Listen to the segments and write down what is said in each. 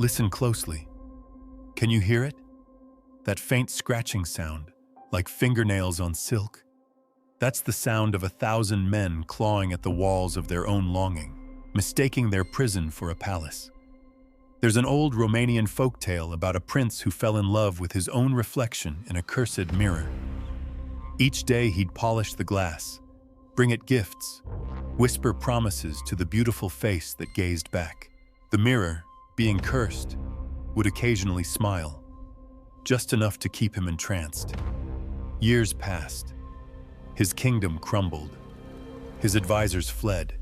Listen closely. Can you hear it? That faint scratching sound, like fingernails on silk? That's the sound of 1,000 men clawing at the walls of their own longing, mistaking their prison for a palace. There's an old Romanian folktale about a prince who fell in love with his own reflection in a cursed mirror. Each day he'd polish the glass, bring it gifts, whisper promises to the beautiful face that gazed back. The mirror, being cursed, would occasionally smile, just enough to keep him entranced. Years passed. His kingdom crumbled. His advisors fled.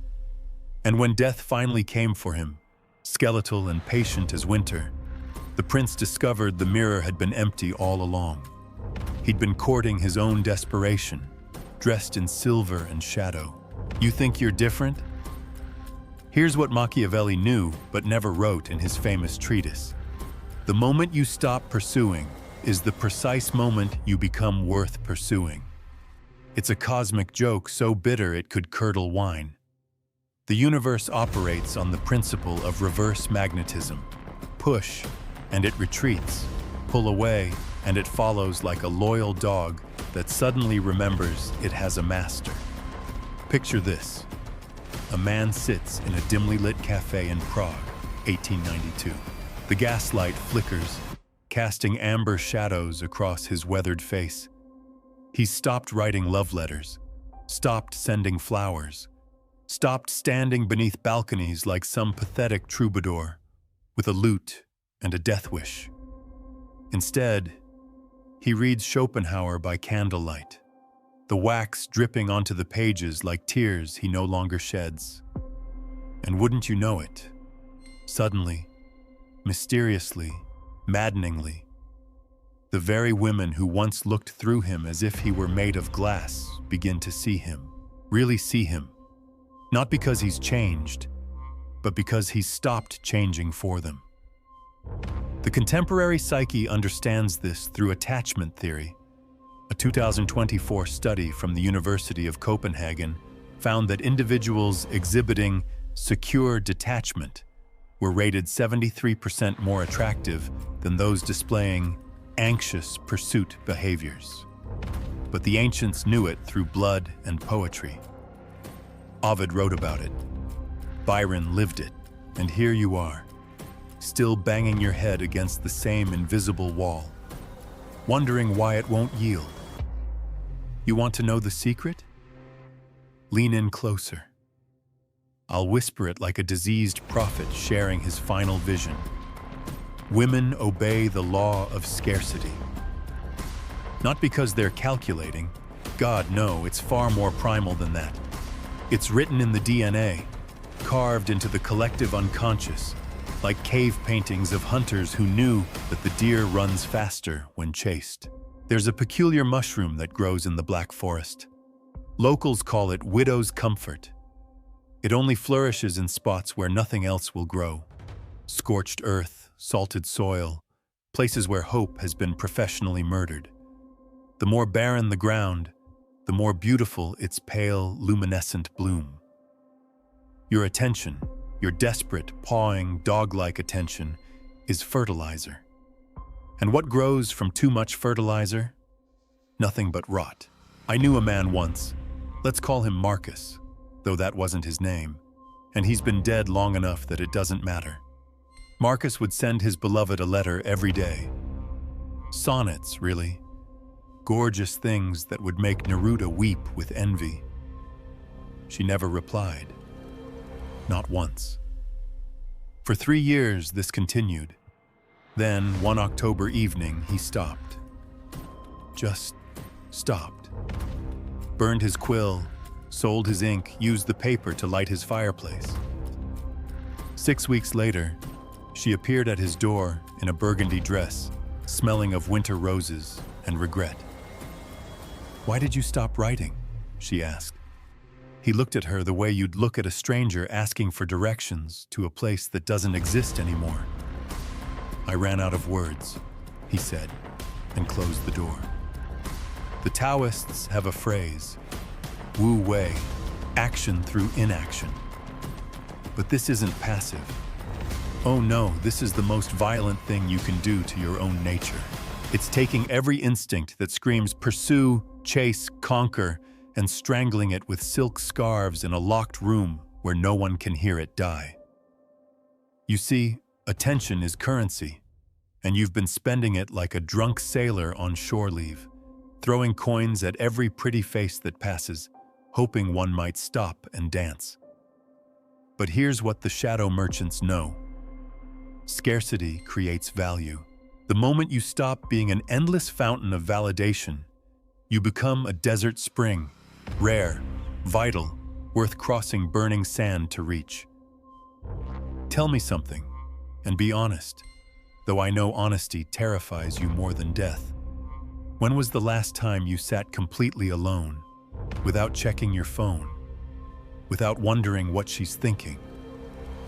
And when death finally came for him, skeletal and patient as winter, the prince discovered the mirror had been empty all along. He'd been courting his own desperation, dressed in silver and shadow. You think you're different? Here's what Machiavelli knew but never wrote in his famous treatise. The moment you stop pursuing is the precise moment you become worth pursuing. It's a cosmic joke so bitter it could curdle wine. The universe operates on the principle of reverse magnetism. Push, and it retreats. Pull away, and it follows like a loyal dog that suddenly remembers it has a master. Picture this. A man sits in a dimly lit cafe in Prague, 1892. The gaslight flickers, casting amber shadows across his weathered face. He's stopped writing love letters, stopped sending flowers, stopped standing beneath balconies like some pathetic troubadour with a lute and a death wish. Instead, he reads Schopenhauer by candlelight, the wax dripping onto the pages like tears he no longer sheds. And wouldn't you know it, suddenly, mysteriously, maddeningly, the very women who once looked through him as if he were made of glass begin to see him, really see him. Not because he's changed, but because he's stopped changing for them. The contemporary psyche understands this through attachment theory. A 2024 study from the University of Copenhagen found that individuals exhibiting secure detachment were rated 73% more attractive than those displaying anxious pursuit behaviors. But the ancients knew it through blood and poetry. Ovid wrote about it. Byron lived it. And here you are, still banging your head against the same invisible wall, wondering why it won't yield. You want to know the secret? Lean in closer. I'll whisper it like a diseased prophet sharing his final vision. Women obey the law of scarcity. Not because they're calculating. God, no, it's far more primal than that. It's written in the DNA, carved into the collective unconscious, like cave paintings of hunters who knew that the deer runs faster when chased. There's a peculiar mushroom that grows in the Black Forest. Locals call it widow's comfort. It only flourishes in spots where nothing else will grow. Scorched earth, salted soil, places where hope has been professionally murdered. The more barren the ground, the more beautiful its pale, luminescent bloom. Your attention, your desperate, pawing, dog-like attention, is fertilizer. And what grows from too much fertilizer? Nothing but rot. I knew a man once, let's call him Marcus, though that wasn't his name, and he's been dead long enough that it doesn't matter. Marcus would send his beloved a letter every day. Sonnets, really. Gorgeous things that would make Neruda weep with envy. She never replied. Not once. For 3 years, this continued. Then, one October evening, he stopped. Just stopped. Burned his quill, sold his ink, used the paper to light his fireplace. 6 weeks later, she appeared at his door in a burgundy dress, smelling of winter roses and regret. "Why did you stop writing?" she asked. He looked at her the way you'd look at a stranger asking for directions to a place that doesn't exist anymore. "I ran out of words," he said, and closed the door. The Taoists have a phrase, Wu Wei, action through inaction. But this isn't passive. Oh no, this is the most violent thing you can do to your own nature. It's taking every instinct that screams pursue, chase, conquer, and strangling it with silk scarves in a locked room where no one can hear it die. You see, attention is currency, and you've been spending it like a drunk sailor on shore leave, throwing coins at every pretty face that passes, hoping one might stop and dance. But here's what the shadow merchants know. Scarcity creates value. The moment you stop being an endless fountain of validation, you become a desert spring, rare, vital, worth crossing burning sand to reach. Tell me something, and be honest, though I know honesty terrifies you more than death. When was the last time you sat completely alone, without checking your phone, without wondering what she's thinking,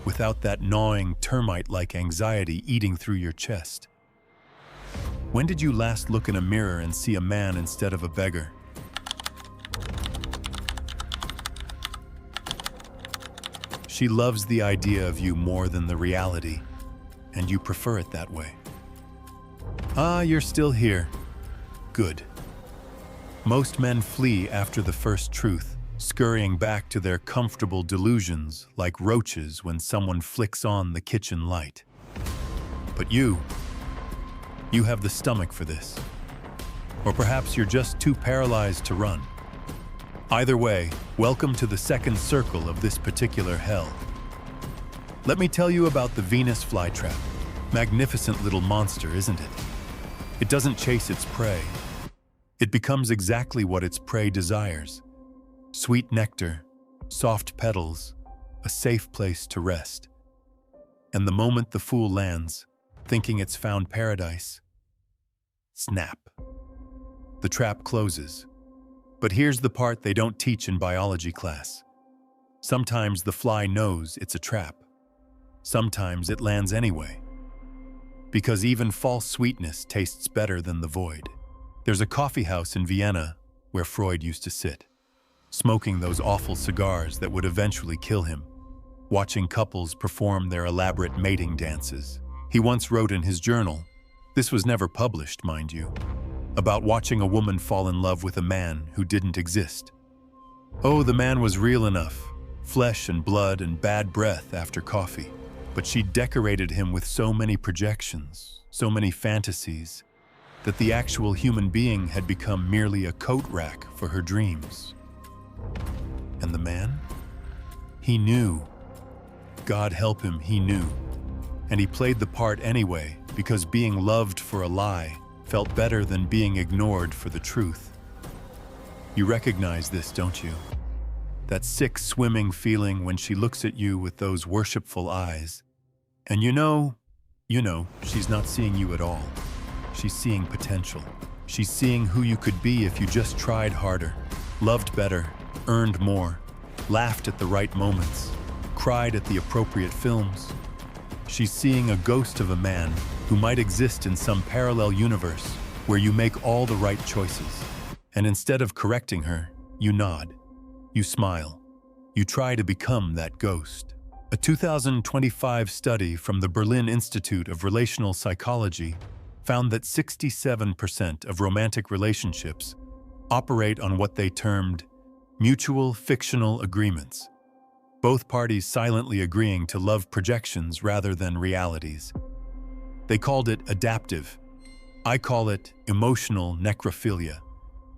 without that gnawing termite-like anxiety eating through your chest? When did you last look in a mirror and see a man instead of a beggar? She loves the idea of you more than the reality, and you prefer it that way. Ah, you're still here. Good. Most men flee after the first truth, scurrying back to their comfortable delusions like roaches when someone flicks on the kitchen light. But you have the stomach for this. Or perhaps you're just too paralyzed to run. Either way, welcome to the second circle of this particular hell. Let me tell you about the Venus flytrap. Magnificent little monster, isn't it? It doesn't chase its prey. It becomes exactly what its prey desires. Sweet nectar, soft petals, a safe place to rest. And the moment the fool lands, thinking it's found paradise, snap. The trap closes. But here's the part they don't teach in biology class. Sometimes the fly knows it's a trap. Sometimes it lands anyway. Because even false sweetness tastes better than the void. There's a coffee house in Vienna where Freud used to sit, smoking those awful cigars that would eventually kill him, watching couples perform their elaborate mating dances. He once wrote in his journal, this was never published, mind you, about watching a woman fall in love with a man who didn't exist. Oh, the man was real enough, flesh and blood and bad breath after coffee. But she decorated him with so many projections, so many fantasies, that the actual human being had become merely a coat rack for her dreams. And the man? He knew. God help him, he knew. And he played the part anyway, because being loved for a lie felt better than being ignored for the truth. You recognize this, don't you? That sick swimming feeling when she looks at you with those worshipful eyes. And you know, she's not seeing you at all. She's seeing potential. She's seeing who you could be if you just tried harder, loved better, earned more, laughed at the right moments, cried at the appropriate films. She's seeing a ghost of a man who might exist in some parallel universe where you make all the right choices. And instead of correcting her, you nod. You smile. You try to become that ghost. A 2025 study from the Berlin Institute of Relational Psychology found that 67% of romantic relationships operate on what they termed mutual fictional agreements, both parties silently agreeing to love projections rather than realities. They called it adaptive. I call it emotional necrophilia,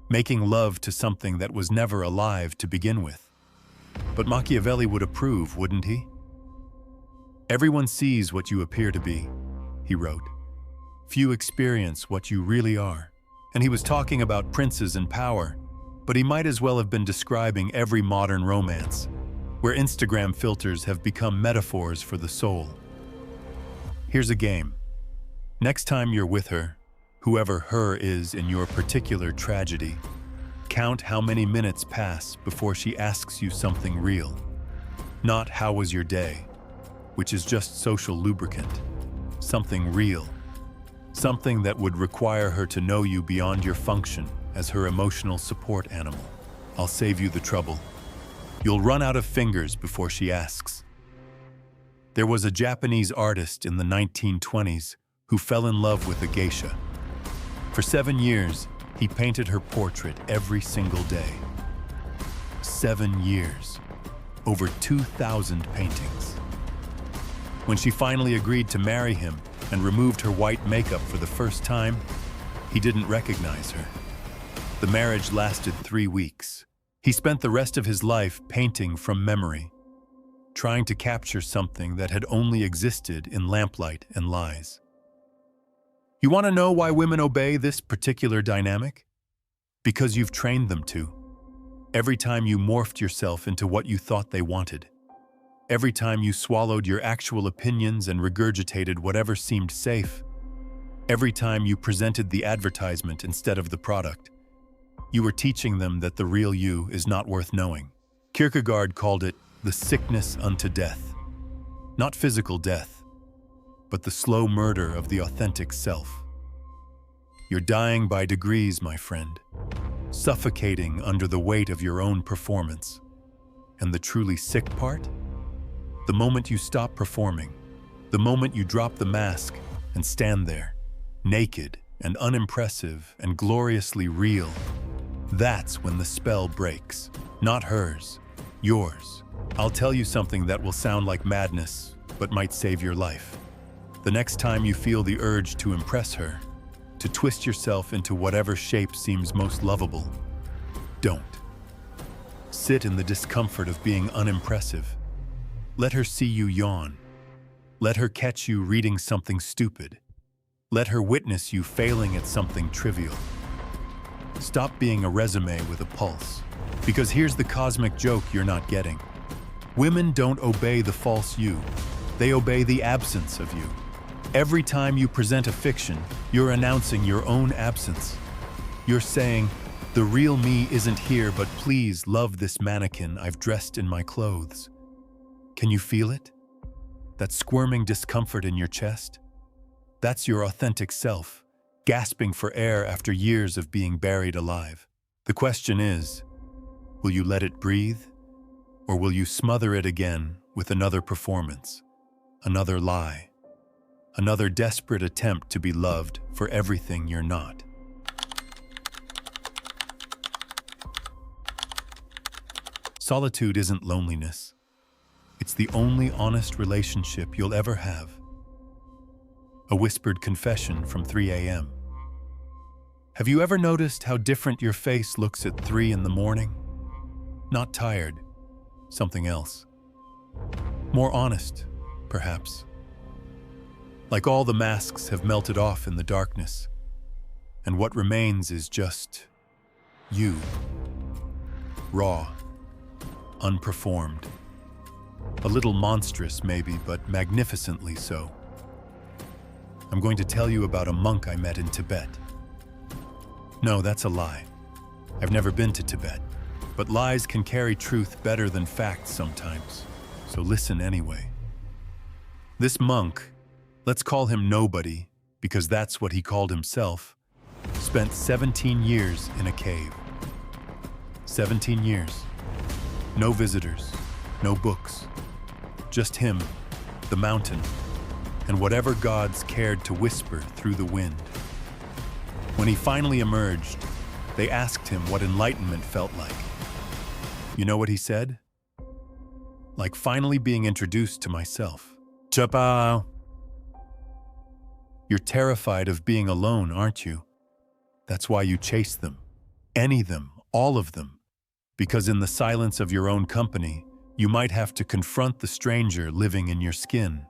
making love to something that was never alive to begin with. But Machiavelli would approve, wouldn't he? Everyone sees what you appear to be, he wrote. Few experience what you really are. And he was talking about princes and power, but he might as well have been describing every modern romance, where Instagram filters have become metaphors for the soul. Here's a game. Next time you're with her, whoever her is in your particular tragedy, count how many minutes pass before she asks you something real. Not how was your day, which is just social lubricant. Something real. Something that would require her to know you beyond your function as her emotional support animal. I'll save you the trouble. You'll run out of fingers before she asks. There was a Japanese artist in the 1920s who fell in love with a geisha. For 7 years, he painted her portrait every single day. 7 years. Over 2,000 paintings. When she finally agreed to marry him and removed her white makeup for the first time, he didn't recognize her. The marriage lasted 3 weeks. He spent the rest of his life painting from memory, trying to capture something that had only existed in lamplight and lies. You want to know why women obey this particular dynamic? Because you've trained them to. Every time you morphed yourself into what you thought they wanted. Every time you swallowed your actual opinions and regurgitated whatever seemed safe. Every time you presented the advertisement instead of the product. You were teaching them that the real you is not worth knowing. Kierkegaard called it the sickness unto death. Not physical death, but the slow murder of the authentic self. You're dying by degrees, my friend, suffocating under the weight of your own performance. And the truly sick part? The moment you stop performing, the moment you drop the mask and stand there, naked and unimpressive and gloriously real, that's when the spell breaks. Not hers, yours. I'll tell you something that will sound like madness, but might save your life. The next time you feel the urge to impress her, to twist yourself into whatever shape seems most lovable, don't. Sit in the discomfort of being unimpressive. Let her see you yawn. Let her catch you reading something stupid. Let her witness you failing at something trivial. Stop being a resume with a pulse. Because here's the cosmic joke you're not getting. Women don't obey the false you. They obey the absence of you. Every time you present a fiction, you're announcing your own absence. You're saying, the real me isn't here, but please love this mannequin I've dressed in my clothes. Can you feel it? That squirming discomfort in your chest? That's your authentic self, gasping for air after years of being buried alive. The question is, will you let it breathe? Or will you smother it again with another performance, another lie, another desperate attempt to be loved for everything you're not? Solitude isn't loneliness. It's the only honest relationship you'll ever have. A whispered confession from 3 a.m. Have you ever noticed how different your face looks at 3 in the morning? Not tired, something else. More honest, perhaps. Like all the masks have melted off in the darkness, and what remains is just you. Raw, unperformed. A little monstrous, maybe, but magnificently so. I'm going to tell you about a monk I met in Tibet. No, that's a lie. I've never been to Tibet, but lies can carry truth better than facts sometimes, so listen anyway. This monk, let's call him Nobody, because that's what he called himself, spent 17 years in a cave. 17 years. No visitors, no books. Just him, the mountain, and whatever gods cared to whisper through the wind. When he finally emerged, they asked him what enlightenment felt like. You know what he said? Like finally being introduced to myself. Chapa! You're terrified of being alone, aren't you? That's why you chase them. Any them, all of them. Because in the silence of your own company, you might have to confront the stranger living in your skin.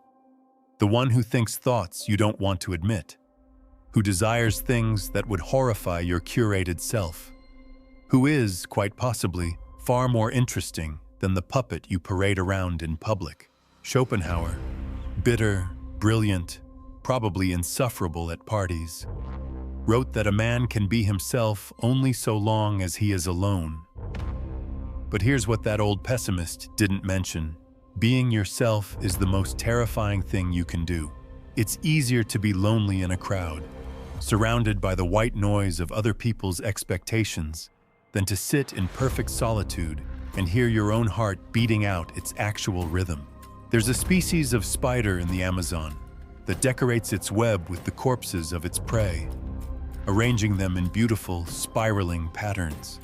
The one who thinks thoughts you don't want to admit. Who desires things that would horrify your curated self. Who is, quite possibly, far more interesting than the puppet you parade around in public. Schopenhauer, bitter, brilliant, probably insufferable at parties, wrote that a man can be himself only so long as he is alone. But here's what that old pessimist didn't mention. Being yourself is the most terrifying thing you can do. It's easier to be lonely in a crowd, surrounded by the white noise of other people's expectations, than to sit in perfect solitude and hear your own heart beating out its actual rhythm. There's a species of spider in the Amazon that decorates its web with the corpses of its prey, arranging them in beautiful, spiraling patterns.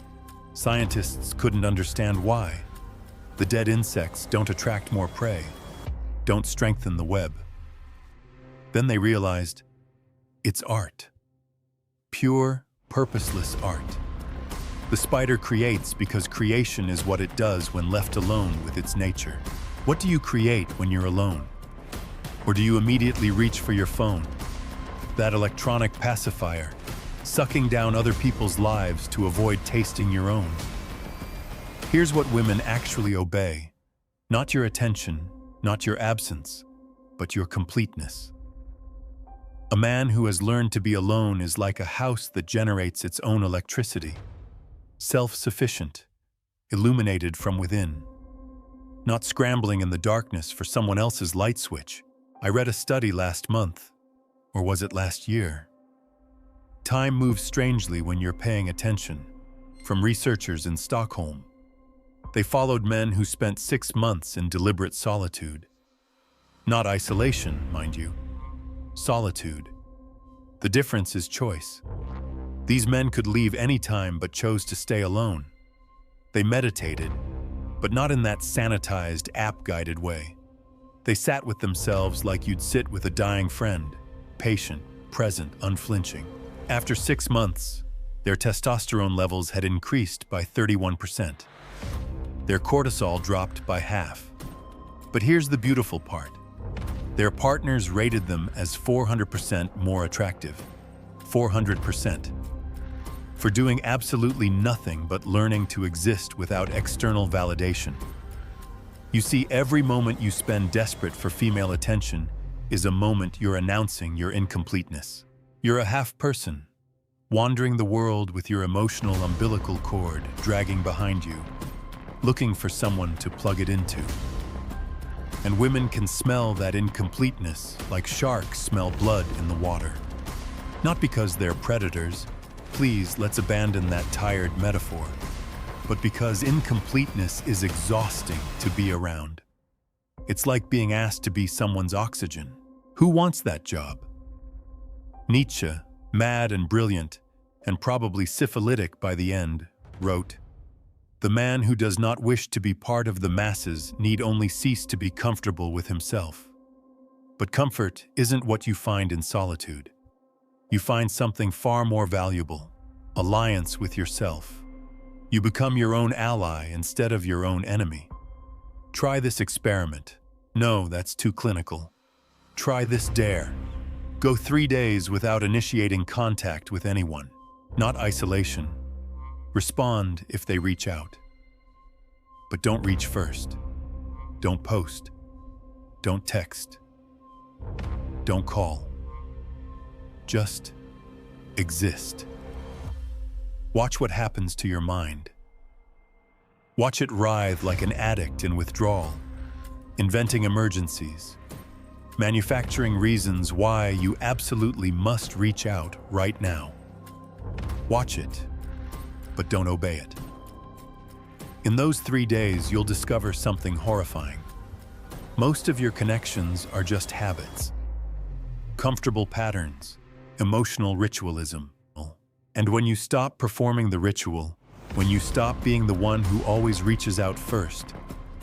Scientists couldn't understand why. The dead insects don't attract more prey, don't strengthen the web. Then they realized it's art. Pure, purposeless art. The spider creates because creation is what it does when left alone with its nature. What do you create when you're alone? Or do you immediately reach for your phone? That electronic pacifier, sucking down other people's lives to avoid tasting your own. Here's what women actually obey. Not your attention, not your absence, but your completeness. A man who has learned to be alone is like a house that generates its own electricity. Self-sufficient, illuminated from within. Not scrambling in the darkness for someone else's light switch. I read a study last month, or was it last year? Time moves strangely when you're paying attention. From researchers in Stockholm. They followed men who spent 6 months in deliberate solitude. Not isolation, mind you. Solitude. The difference is choice. These men could leave any time but chose to stay alone. They meditated, but not in that sanitized, app-guided way. They sat with themselves like you'd sit with a dying friend, patient, present, unflinching. After 6 months, their testosterone levels had increased by 31%. Their cortisol dropped by half. But here's the beautiful part. Their partners rated them as 400% more attractive. 400%. For doing absolutely nothing but learning to exist without external validation. You see, every moment you spend desperate for female attention is a moment you're announcing your incompleteness. You're a half-person, wandering the world with your emotional umbilical cord dragging behind you, looking for someone to plug it into. And women can smell that incompleteness like sharks smell blood in the water. Not because they're predators, please let's abandon that tired metaphor, but because incompleteness is exhausting to be around. It's like being asked to be someone's oxygen. Who wants that job? Nietzsche, mad and brilliant, and probably syphilitic by the end, wrote, "The man who does not wish to be part of the masses need only cease to be comfortable with himself." But comfort isn't what you find in solitude. You find something far more valuable, alliance with yourself. You become your own ally instead of your own enemy. Try this experiment. No, that's too clinical. Try this dare. Go 3 days without initiating contact with anyone, not isolation. Respond if they reach out. But don't reach first. Don't post. Don't text. Don't call. Just exist. Watch what happens to your mind. Watch it writhe like an addict in withdrawal, inventing emergencies, manufacturing reasons why you absolutely must reach out right now. Watch it, but don't obey it. In those 3 days, you'll discover something horrifying. Most of your connections are just habits, comfortable patterns, emotional ritualism. And when you stop performing the ritual, when you stop being the one who always reaches out first,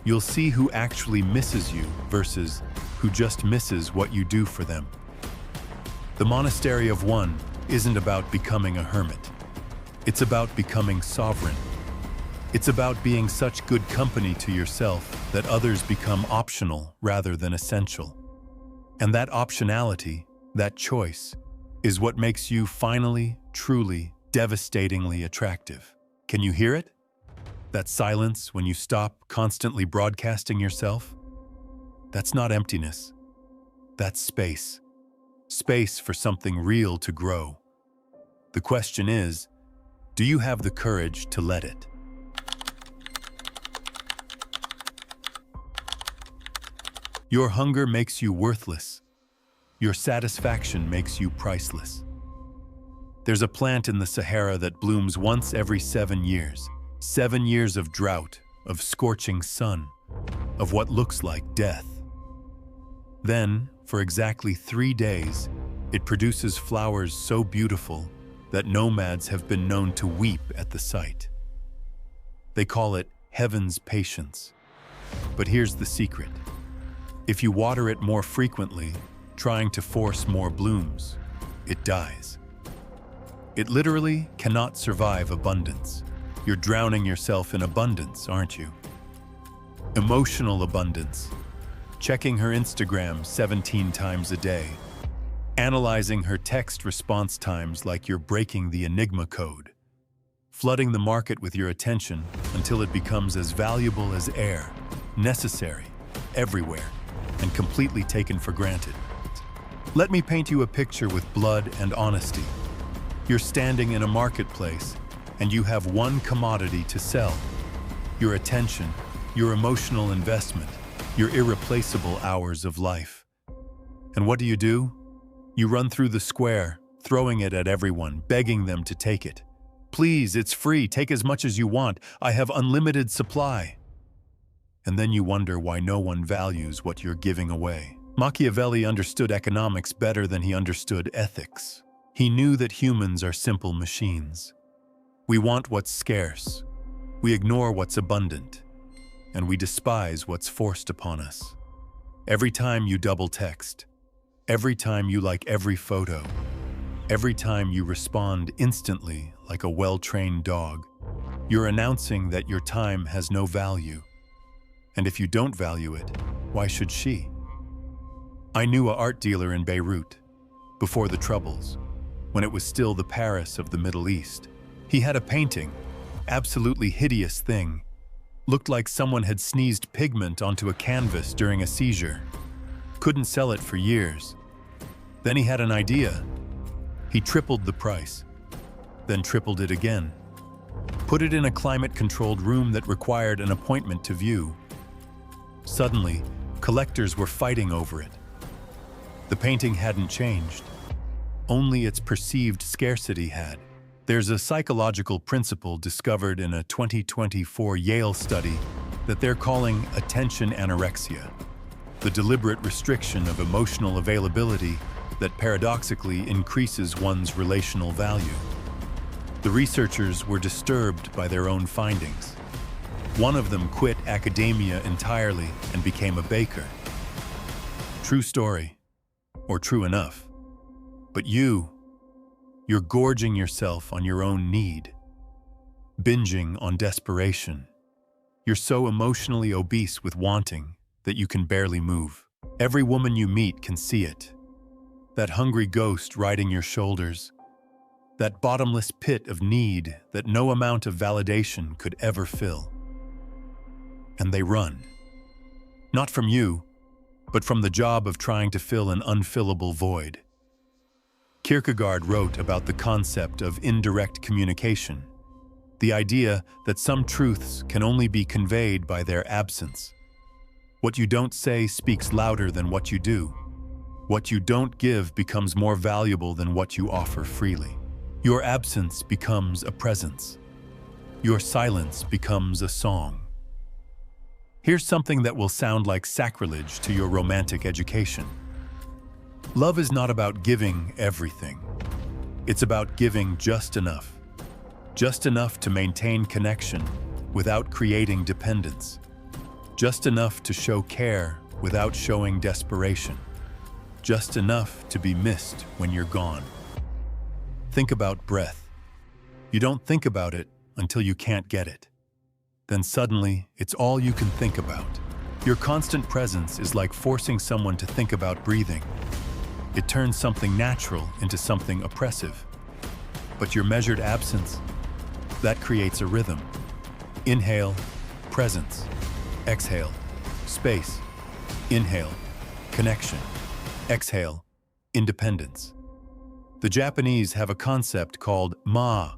you'll see who actually misses you versus who just misses what you do for them. The monastery of one isn't about becoming a hermit. It's about becoming sovereign. It's about being such good company to yourself that others become optional rather than essential. And that optionality, that choice, is what makes you finally, truly, devastatingly attractive. Can you hear it? That silence when you stop constantly broadcasting yourself? That's not emptiness. That's space. Space for something real to grow. The question is, do you have the courage to let it? Your hunger makes you worthless. Your satisfaction makes you priceless. There's a plant in the Sahara that blooms once every 7 years. 7 years of drought, of scorching sun, of what looks like death. Then, for exactly 3 days, it produces flowers so beautiful that nomads have been known to weep at the sight. They call it heaven's patience. But here's the secret. If you water it more frequently, trying to force more blooms, it dies. It literally cannot survive abundance. You're drowning yourself in abundance, aren't you? Emotional abundance. Checking her Instagram 17 times a day. Analyzing her text response times like you're breaking the Enigma code. Flooding the market with your attention until it becomes as valuable as air, necessary, everywhere, and completely taken for granted. Let me paint you a picture with blood and honesty. You're standing in a marketplace, and you have one commodity to sell. Your attention, your emotional investment, your irreplaceable hours of life. And what do? You run through the square, throwing it at everyone, begging them to take it. Please, it's free, take as much as you want, I have unlimited supply. And then you wonder why no one values what you're giving away. Machiavelli understood economics better than he understood ethics. He knew that humans are simple machines. We want what's scarce, we ignore what's abundant, and we despise what's forced upon us. Every time you double text, every time you like every photo, every time you respond instantly like a well-trained dog, you're announcing that your time has no value. And if you don't value it, why should she? I knew an art dealer in Beirut, before the Troubles, when it was still the Paris of the Middle East. He had a painting, absolutely hideous thing, looked like someone had sneezed pigment onto a canvas during a seizure. Couldn't sell it for years. Then he had an idea. He tripled the price, then tripled it again. Put it in a climate-controlled room that required an appointment to view. Suddenly, collectors were fighting over it. The painting hadn't changed. Only its perceived scarcity had. There's a psychological principle discovered in a 2024 Yale study that they're calling attention anorexia, the deliberate restriction of emotional availability that paradoxically increases one's relational value. The researchers were disturbed by their own findings. One of them quit academia entirely and became a baker. True story, or true enough. But you're gorging yourself on your own need, binging on desperation. You're so emotionally obese with wanting that you can barely move. Every woman you meet can see it. That hungry ghost riding your shoulders, that bottomless pit of need that no amount of validation could ever fill. And they run. Not from you, but from the job of trying to fill an unfillable void. Kierkegaard wrote about the concept of indirect communication, the idea that some truths can only be conveyed by their absence. What you don't say speaks louder than what you do. What you don't give becomes more valuable than what you offer freely. Your absence becomes a presence. Your silence becomes a song. Here's something that will sound like sacrilege to your romantic education. Love is not about giving everything. It's about giving just enough. Just enough to maintain connection without creating dependence. Just enough to show care without showing desperation. Just enough to be missed when you're gone. Think about breath. You don't think about it until you can't get it. Then suddenly, it's all you can think about. Your constant presence is like forcing someone to think about breathing. It turns something natural into something oppressive. But your measured absence, that creates a rhythm. Inhale, presence. Exhale, space. Inhale, connection. Exhale, independence. The Japanese have a concept called ma,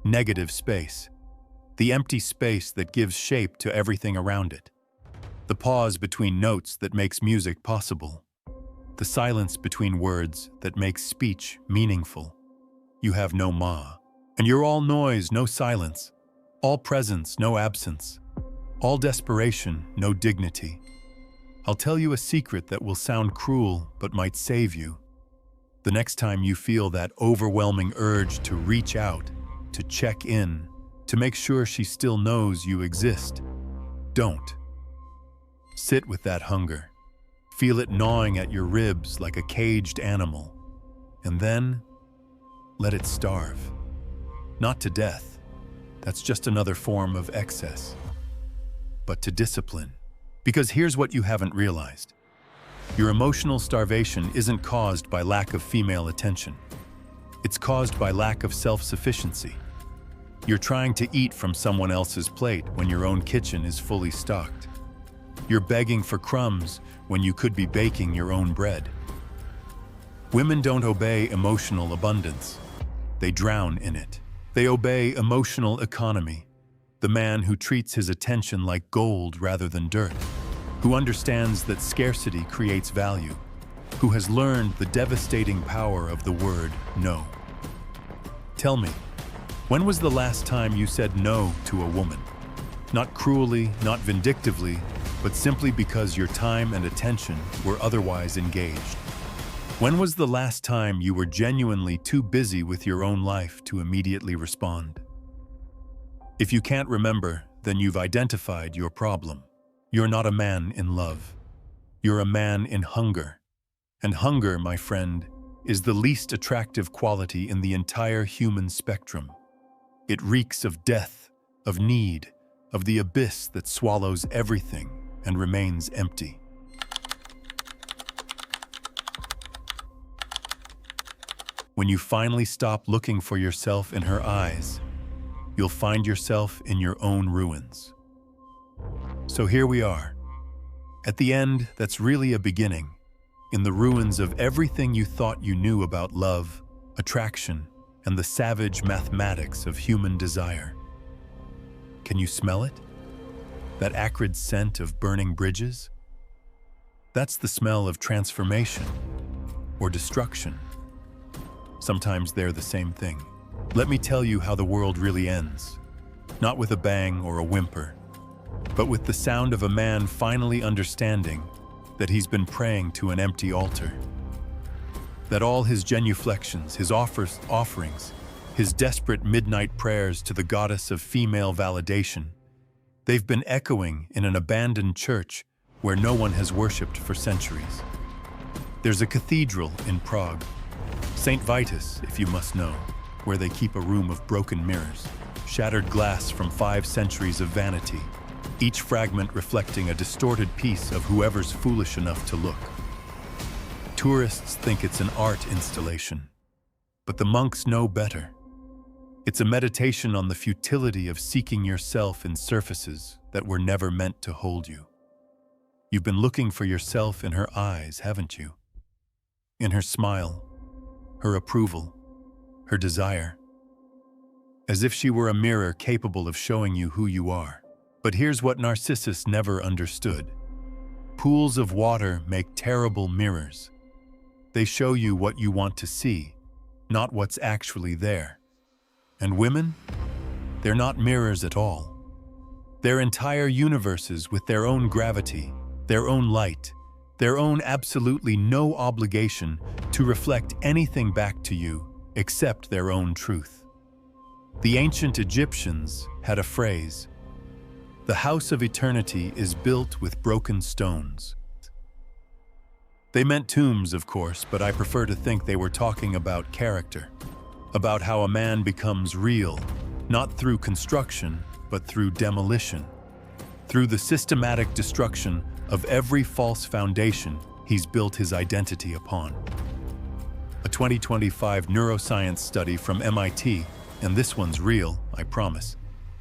negative space. The empty space that gives shape to everything around it. The pause between notes that makes music possible. The silence between words that makes speech meaningful. You have no ma. And you're all noise, no silence. All presence, no absence. All desperation, no dignity. I'll tell you a secret that will sound cruel but might save you. The next time you feel that overwhelming urge to reach out, to check in, to make sure she still knows you exist, don't. Sit with that hunger. Feel it gnawing at your ribs like a caged animal. And then, let it starve. Not to death. That's just another form of excess. But to discipline. Because here's what you haven't realized. Your emotional starvation isn't caused by lack of female attention. It's caused by lack of self-sufficiency. You're trying to eat from someone else's plate when your own kitchen is fully stocked. You're begging for crumbs when you could be baking your own bread. Women don't obey emotional abundance. They drown in it. They obey emotional economy, the man who treats his attention like gold rather than dirt, who understands that scarcity creates value, who has learned the devastating power of the word no. Tell me, when was the last time you said no to a woman? Not cruelly, not vindictively, but simply because your time and attention were otherwise engaged. When was the last time you were genuinely too busy with your own life to immediately respond? If you can't remember, then you've identified your problem. You're not a man in love. You're a man in hunger. And hunger, my friend, is the least attractive quality in the entire human spectrum. It reeks of death, of need, of the abyss that swallows everything and remains empty. When you finally stop looking for yourself in her eyes, you'll find yourself in your own ruins. So here we are. At the end, that's really a beginning, in the ruins of everything you thought you knew about love, attraction, and the savage mathematics of human desire. Can you smell it? That acrid scent of burning bridges? That's the smell of transformation or destruction. Sometimes they're the same thing. Let me tell you how the world really ends. Not with a bang or a whimper, but with the sound of a man finally understanding that he's been praying to an empty altar. That all his genuflections, his offerings, his desperate midnight prayers to the goddess of female validation, they've been echoing in an abandoned church where no one has worshipped for centuries. There's a cathedral in Prague, St. Vitus, if you must know, where they keep a room of broken mirrors, shattered glass from 5 centuries of vanity, each fragment reflecting a distorted piece of whoever's foolish enough to look. Tourists think it's an art installation, but the monks know better. It's a meditation on the futility of seeking yourself in surfaces that were never meant to hold you. You've been looking for yourself in her eyes, haven't you? In her smile, her approval, her desire. As if she were a mirror capable of showing you who you are. But here's what Narcissus never understood. Pools of water make terrible mirrors. They show you what you want to see, not what's actually there. And women? They're not mirrors at all. They're entire universes with their own gravity, their own light, their own absolutely no obligation to reflect anything back to you except their own truth. The ancient Egyptians had a phrase, "The house of eternity is built with broken stones." They meant tombs, of course, but I prefer to think they were talking about character, about how a man becomes real, not through construction, but through demolition, through the systematic destruction of every false foundation he's built his identity upon. A 2025 neuroscience study from MIT, and this one's real, I promise,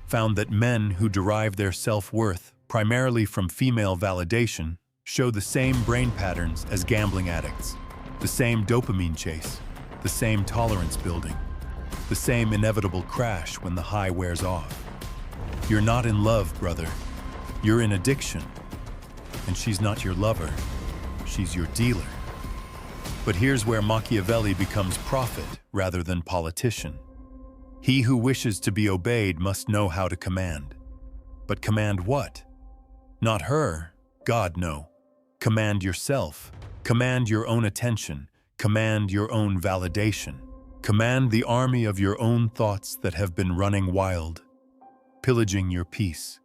found that men who derive their self-worth primarily from female validation show the same brain patterns as gambling addicts, the same dopamine chase, the same tolerance building, the same inevitable crash when the high wears off. You're not in love, brother. You're in addiction. And she's not your lover. She's your dealer. But here's where Machiavelli becomes prophet rather than politician. He who wishes to be obeyed must know how to command. But command what? Not her, God no. Command yourself. Command your own attention. Command your own validation. Command the army of your own thoughts that have been running wild, pillaging your peace,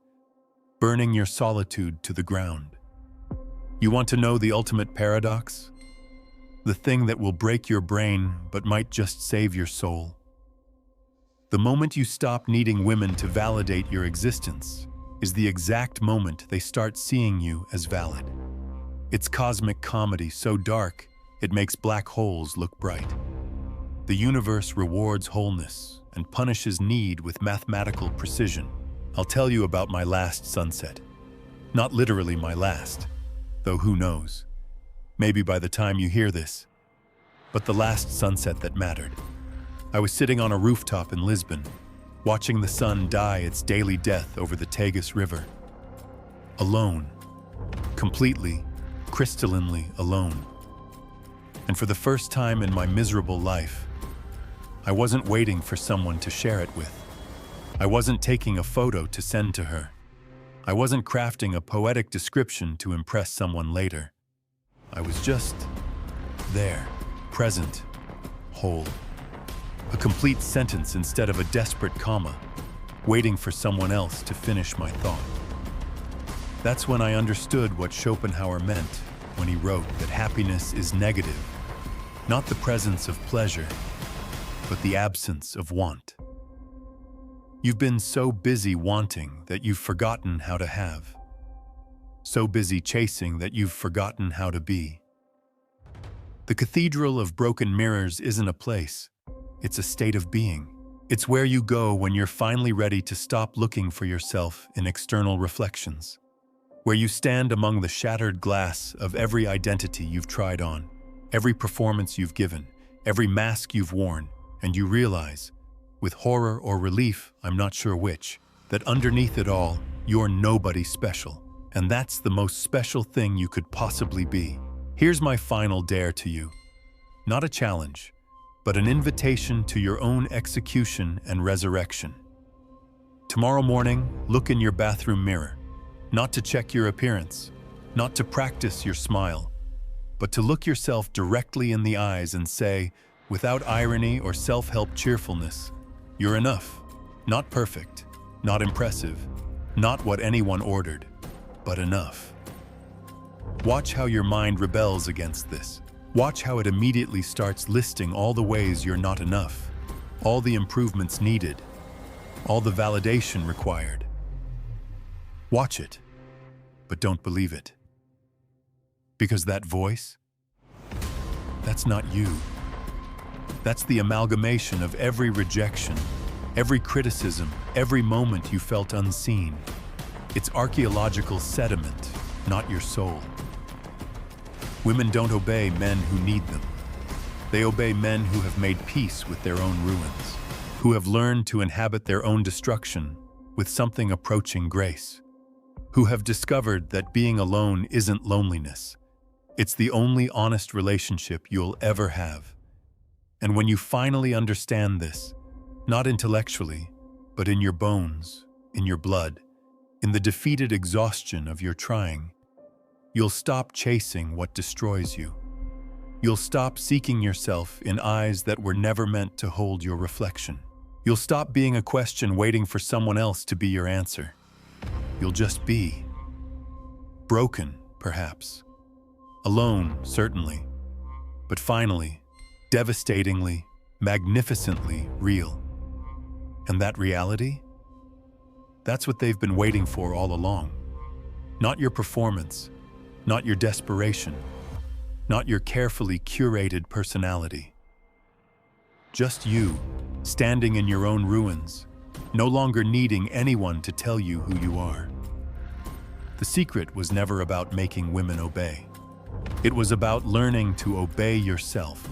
burning your solitude to the ground. You want to know the ultimate paradox? The thing that will break your brain but might just save your soul. The moment you stop needing women to validate your existence is the exact moment they start seeing you as valid. It's cosmic comedy so dark it makes black holes look bright. The universe rewards wholeness and punishes need with mathematical precision. I'll tell you about my last sunset. Not literally my last, though who knows? Maybe by the time you hear this. But the last sunset that mattered. I was sitting on a rooftop in Lisbon, watching the sun die its daily death over the Tagus River. Alone. Completely, crystallinely alone. And for the first time in my miserable life, I wasn't waiting for someone to share it with. I wasn't taking a photo to send to her. I wasn't crafting a poetic description to impress someone later. I was just there, present, whole. A complete sentence instead of a desperate comma, waiting for someone else to finish my thought. That's when I understood what Schopenhauer meant when he wrote that happiness is negative, not the presence of pleasure, but the absence of want. You've been so busy wanting that you've forgotten how to have. So busy chasing that you've forgotten how to be. The Cathedral of Broken Mirrors isn't a place. It's a state of being. It's where you go when you're finally ready to stop looking for yourself in external reflections. Where you stand among the shattered glass of every identity you've tried on, every performance you've given, every mask you've worn, and you realize, with horror or relief, I'm not sure which, that underneath it all, you're nobody special. And that's the most special thing you could possibly be. Here's my final dare to you. Not a challenge, but an invitation to your own execution and resurrection. Tomorrow morning, look in your bathroom mirror, not to check your appearance, not to practice your smile, but to look yourself directly in the eyes and say, without irony or self-help cheerfulness, you're enough, not perfect, not impressive, not what anyone ordered, but enough. Watch how your mind rebels against this. Watch how it immediately starts listing all the ways you're not enough, all the improvements needed, all the validation required. Watch it, but don't believe it. Because that voice, that's not you. That's the amalgamation of every rejection, every criticism, every moment you felt unseen. It's archaeological sediment, not your soul. Women don't obey men who need them. They obey men who have made peace with their own ruins, who have learned to inhabit their own destruction with something approaching grace, who have discovered that being alone isn't loneliness. It's the only honest relationship you'll ever have. And when you finally understand this, not intellectually, but in your bones, in your blood, in the defeated exhaustion of your trying, you'll stop chasing what destroys you. You'll stop seeking yourself in eyes that were never meant to hold your reflection. You'll stop being a question waiting for someone else to be your answer. You'll just be. Broken, perhaps. Alone, certainly. But finally, devastatingly, magnificently real. And that reality? That's what they've been waiting for all along. Not your performance, not your desperation, not your carefully curated personality. Just you, standing in your own ruins, no longer needing anyone to tell you who you are. The secret was never about making women obey. It was about learning to obey yourself.